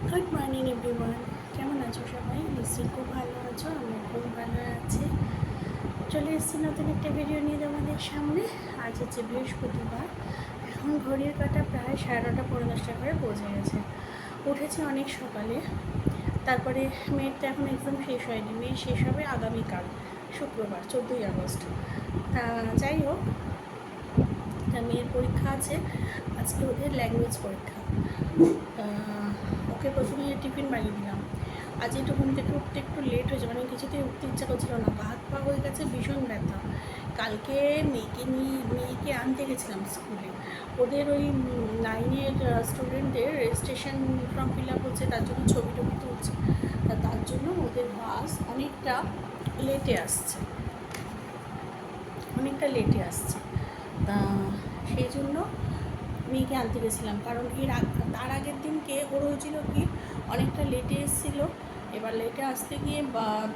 Good morning everyone, কেমন আছো সবাই? নিশ্চয়ই খুব ভালো আছো, আমি খুব ভালো আছি। চলে এসেছি নতুন একটা ভিডিও নিয়ে তোমাদের সামনে। আজ হচ্ছে বৃহস্পতিবার, এখন ঘড়ির কাঁটা প্রায় 9:30 পৌনে 10টা করে পৌঁছে গেছে। উঠেছি অনেক সকালে, তারপরে মেয়ের তো এখন এক্সাম শেষ হয়নি, মেয়ের শেষ হবে আগামীকাল শুক্রবার 14ই আগস্ট। তা যাই হোক, তা মেয়ের পরীক্ষা আছে আজকে, ওদের ল্যাঙ্গুয়েজ পরীক্ষা। ওকে প্রথমে টিফিন বানিয়ে দিলাম। আজ একটু ঘুম থেকে উঠতে একটু লেট হয়েছে, মানে কিছুতেই উঠতে ইচ্ছা করছিল না, হাত পা হয়ে গেছে ভীষণ ব্যথা। কালকে মেয়েকে আনতে গেছিলাম স্কুলে, ওদের ওই 9-এর স্টুডেন্টদের রেজিস্ট্রেশন ফর্ম ফিল আপ হচ্ছে, তার জন্য ছবি টবি তুলছে। তার জন্য ওদের বাস অনেকটা লেটে আসছে, তা সেই জন্য মেয়েকে আনতে গেছিলাম। কারণ তার আগের দিনকে ওর হয়েছিল কি, অনেকটা লেটে এসেছিলো। এবার লেটে আসতে গিয়ে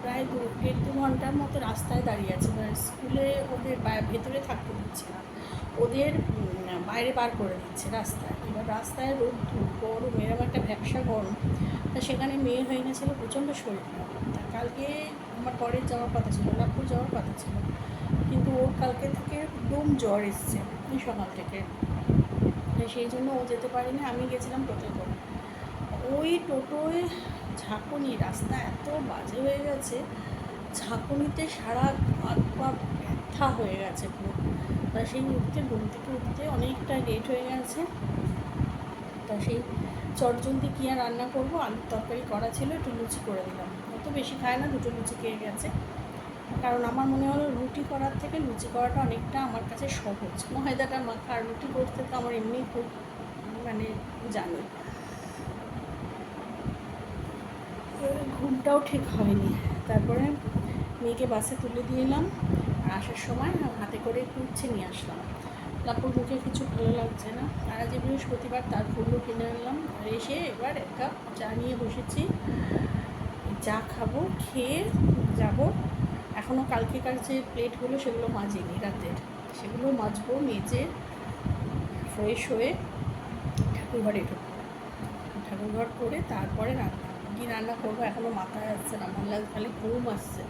প্রায় 1.5-2 ঘন্টার মতো রাস্তায় দাঁড়িয়ে আছে। এবার স্কুলে ওদের ভেতরে থাকতে দিচ্ছে না, ওদের বাইরে বার করে দিচ্ছে রাস্তায়। এবার রাস্তায় রোদ্দুর গরম, এরকম একটা ভ্যাপসা গরম, তা সেখানে মেয়ে হয়ে গেছিলো প্রচণ্ড শরীর খারাপ। তা কালকে আমার পরের যাওয়ার কথা ছিল, লাভপুর যাওয়ার কথা ছিল, কিন্তু ওর কালকে থেকে একদম জ্বর এসছে সকাল থেকে। সেই জন্য ও যেতে পারেনি, আমি গেছিলাম টোটোয় করে। ওই টোটোয় ঝাঁকুনি, রাস্তা এত বাজে হয়ে গেছে, ঝাঁকুনিতে সারা হাত পা ব্যথা হয়ে গেছে পুরো। তা সেই ঘুম থেকে উঠতে অনেকটা লেট হয়ে গেছে। তা সেই চটজলদি কী আর রান্না করবো, আলুর তরকারি করা ছিল, একটু লুচি করে দিলাম। অত বেশি খায় না, 2টো লুচি খেয়ে গেছে। কারণ আমার মনে হলো রুটি করার থেকে লুচি করাটা অনেকটা আমার কাছে সহজ। ময়দাটা মাখা, আর রুটি করতে তো আমার এমনি খুব মানে জানি। ঘুমটাও ঠিক হয়নি। তারপরে মেয়েকে বাসে তুলে দিয়ে এলাম, আর আসার সময় হাতে করে একটু উচ্ছে নিয়ে আসলাম। তারপর মুখে কিছু ভালো লাগছে না, আর আজ বৃহস্পতিবার, তার ফুলও কিনে আনলাম। আর এসে এবার এক কাপ চা নিয়ে বসেছি, চা খাবো, খেয়ে যাব। এখনও কালকেকার যে প্লেটগুলো সেগুলো মাজিনি রাতের, সেগুলো মাজবো, মেজে ফ্রেশ হয়ে ঠাকুরঘরে ঢুকবো। ঠাকুরঘর করে তারপরে রান্না, কী রান্না করবো এখনও মাথায় আসছে না, মনে লাগে খালি ঘুম আসছে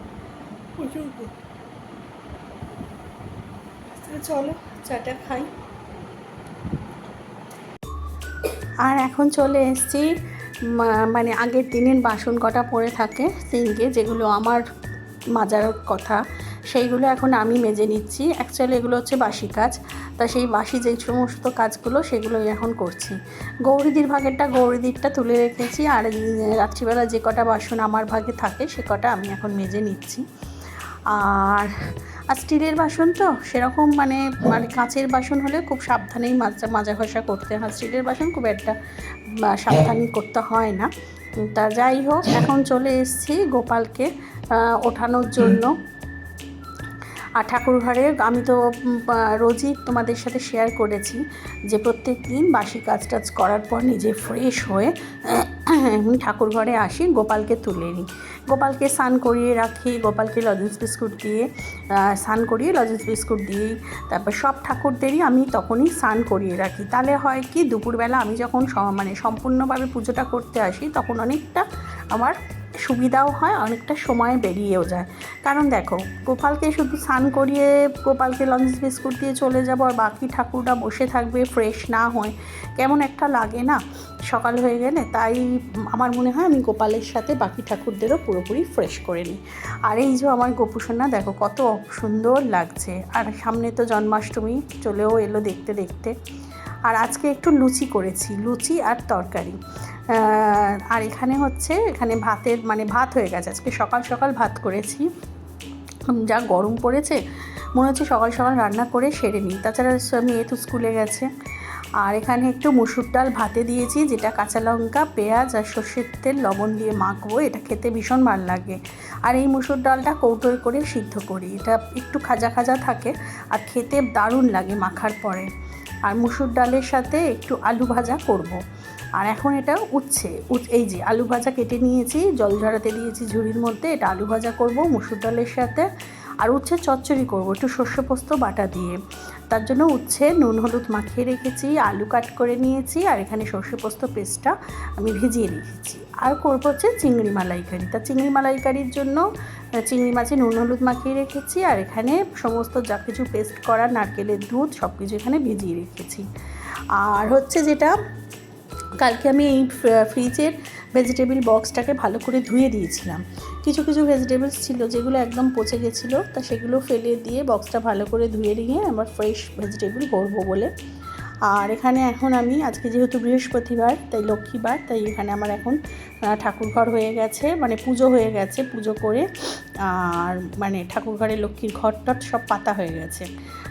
প্রচুর ঘুম। চলো চাটা খাই। আর এখন চলে এসেছি, মানে আগের দিনের বাসন কটা পড়ে থাকে সিঙ্কে, যেগুলো আমার মাজার কথা, সেইগুলো এখন আমি মেজে নিচ্ছি। অ্যাকচুয়ালি এগুলো হচ্ছে বাসি কাজ, তা সেই বাসি যেই সমস্ত কাজগুলো সেগুলোই এখন করছি। গৌরীদির ভাগেরটা গৌরীদিরটা তুলে রেখেছি, আর রাত্রিবেলা যে কটা বাসন আমার ভাগে থাকে সে কটা আমি এখন মেজে নিচ্ছি। আর স্টিলের বাসন তো সেরকম মানে কাঁচের বাসন হলে খুব সাবধানেই মাজা ঘষা করতে হয়, স্টিলের বাসন খুব একটা সাবধানী করতে হয় না। তা যাই হোক, এখন চলে এসেছি গোপালকে ওঠানোর জন্য। আর ঠাকুরঘরে আমি তো রোজই তোমাদের সাথে শেয়ার করেছি যে প্রত্যেক দিন বাসি কাজ টাজ করার পর নিজে ফ্রেশ হয়ে আমি ঠাকুরঘরে আসি, গোপালকে তুলে নিই, গোপালকে স্নান করিয়ে রাখি, গোপালকে লজেন্স বিস্কুট দিয়ে স্নান করিয়ে লজেন্স বিস্কুট দিয়েই তারপর সব ঠাকুরদেরই আমি তখনই স্নান করিয়ে রাখি। তাহলে হয় কি, দুপুরবেলা আমি যখন মানে সম্পূর্ণভাবে পুজোটা করতে আসি তখন অনেকটা আমার সুবিধাও হয়, অনেকটা সময় বেরিয়েও যায়। কারণ দেখো, গোপালকে শুধু স্নান করিয়ে গোপালকে লজেন্স বিস্কুট দিয়ে চলে যাবো, আর বাকি ঠাকুররা বসে থাকবে ফ্রেশ না হয়, কেমন একটা লাগে না সকাল হয়ে গেলে। তাই আমার মনে হয় আমি গোপালের সাথে বাকি ঠাকুরদেরও পুরোপুরি ফ্রেশ করে নিই। আর এই যে আমার গোপুসোনা দেখো কত সুন্দর লাগছে, আর সামনে তো জন্মাষ্টমী চলেও এলো দেখতে দেখতে। আর আজকে একটু লুচি করেছি, লুচি আর তরকারি। আর এখানে ভাত হয়ে গেছে, আজকে সকাল সকাল ভাত করেছি। যা গরম পড়েছে, মনে হচ্ছে সকাল সকাল রান্না করে সেরে নিই, তাছাড়া মেয়ে তো স্কুলে গেছে। আর এখানে একটু মুসুর ডাল ভাতে দিয়েছি, যেটা কাঁচা লঙ্কা পেঁয়াজ আর সর্ষের তেল লবণ দিয়ে মাখবো, এটা খেতে ভীষণ ভালো লাগে। আর এই মুসুর ডালটা কৌটোয় করে সিদ্ধ করি, এটা একটু খাজা খাজা থাকে আর খেতে দারুণ লাগে মাখার পরে। আর মুসুর ডালের সাথে একটু আলু ভাজা করব। আর এখন এটা এই যে আলু ভাজা কেটে নিয়েছি, জল ঝরাতে দিয়েছি ঝুড়ির মধ্যে, এটা আলু ভাজা করব মুসুর ডালের সাথে। আর উচ্ছে চচ্চড়ি করব একটু সর্ষে পোস্ত বাটা দিয়ে। তার জন্য উচ্ছে নুন হলুদ মাখিয়ে রেখেছি, আলু কাট করে নিয়েছি, আর এখানে সর্ষে পোস্ত পেস্টটা আমি ভিজিয়ে রেখেছি। আর করবো হচ্ছে চিংড়ি মালাইকারি। তা চিংড়ি মালাইকারির জন্য চিংড়ি মাছে নুন হলুদ মাখিয়ে রেখেছি, আর এখানে সমস্ত যা কিছু পেস্ট করা, নারকেলের দুধ সব কিছু এখানে ভিজিয়ে রেখেছি। আর হচ্ছে যেটা, কালকে আমি এই ফ্রিজের ভেজিটেবিল বক্সটাকে ভালো করে ধুয়ে দিয়েছিলাম। কিছু কিছু ভেজিটেবলস ছিল যেগুলো একদম পচে গেছিলো, তা সেগুলো ফেলে দিয়ে বক্সটা ভালো করে ধুয়ে নিয়ে আবার ফ্রেশ ভেজিটেবল করবো বলে। আর এখানে এখন আমি আজকে যেহেতু বৃহস্পতিবার, তাই লক্ষ্মীবার, তাই এখানে আমার এখন ঠাকুরঘর হয়ে গেছে, মানে পুজো হয়ে গেছে। পুজো করে আর মানে ঠাকুরঘরে লক্ষ্মীর ঘরটা সব পাতা হয়ে গেছে।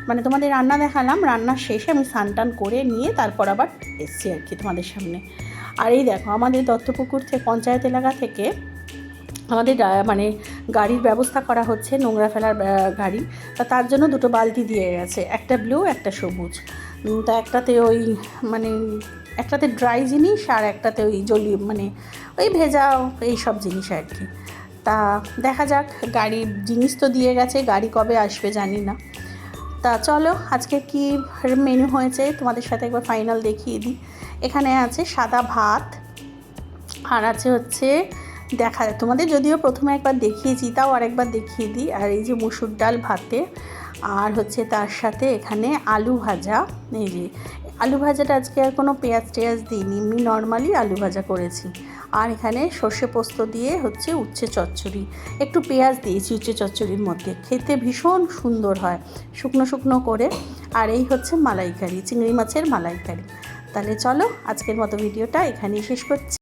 মানে তোমাদের রান্না দেখালাম, রান্নার শেষে আমি স্নান করে নিয়ে তারপর আবার এসছি আর কি তোমাদের সামনে। আর এই দেখো, আমাদের দত্তপুকুর থেকে পঞ্চায়েত এলাকা থেকে আমাদের মানে গাড়ির ব্যবস্থা করা হচ্ছে, নোংরা ফেলার গাড়ি। তা তার জন্য দুটো বালতি দিয়ে গেছে, একটা ব্লু একটা সবুজ। তা একটাতে ওই মানে একটাতে ড্রাই জিনিস আর একটাতে ওই জলি মানে ওই ভেজা এই সব জিনিস আর কি। তা দেখা যাক, গাড়ির জিনিস তো দিয়ে গেছে, গাড়ি কবে আসবে জানি না। তা চলো আজকে কি মেনু হয়েছে তোমাদের সাথে একবার ফাইনাল দেখিয়ে দিই। এখানে আছে সাদা ভাত, আর আছে হচ্ছে তোমাদের যদিও প্রথমে একবার দেখিয়েছি, তাও আরেকবার দেখিয়ে দিই। আর এই যে মুসুর ডাল ভাতে, আর হচ্ছে তার সাথে এখানে আলু ভাজা। এই যে আলু ভাজাটা আজকে আর কোনো পেঁয়াজ টেয়াজ দিইনি, এমনি নর্মালি আলু ভাজা করেছি। আর এখানে সর্ষে পোস্ত দিয়ে হচ্ছে উচ্ছে চচ্চড়ি, একটু পেঁয়াজ দিয়েছি উচ্ছে চচ্চড়ির মধ্যে, খেতে ভীষণ সুন্দর হয় শুকনো শুকনো করে। আর এই হচ্ছে মালাইকারি, চিংড়ি মাছের মালাইকারি। তাহলে চলো আজকের মতো ভিডিওটা এখানেই শেষ করছি।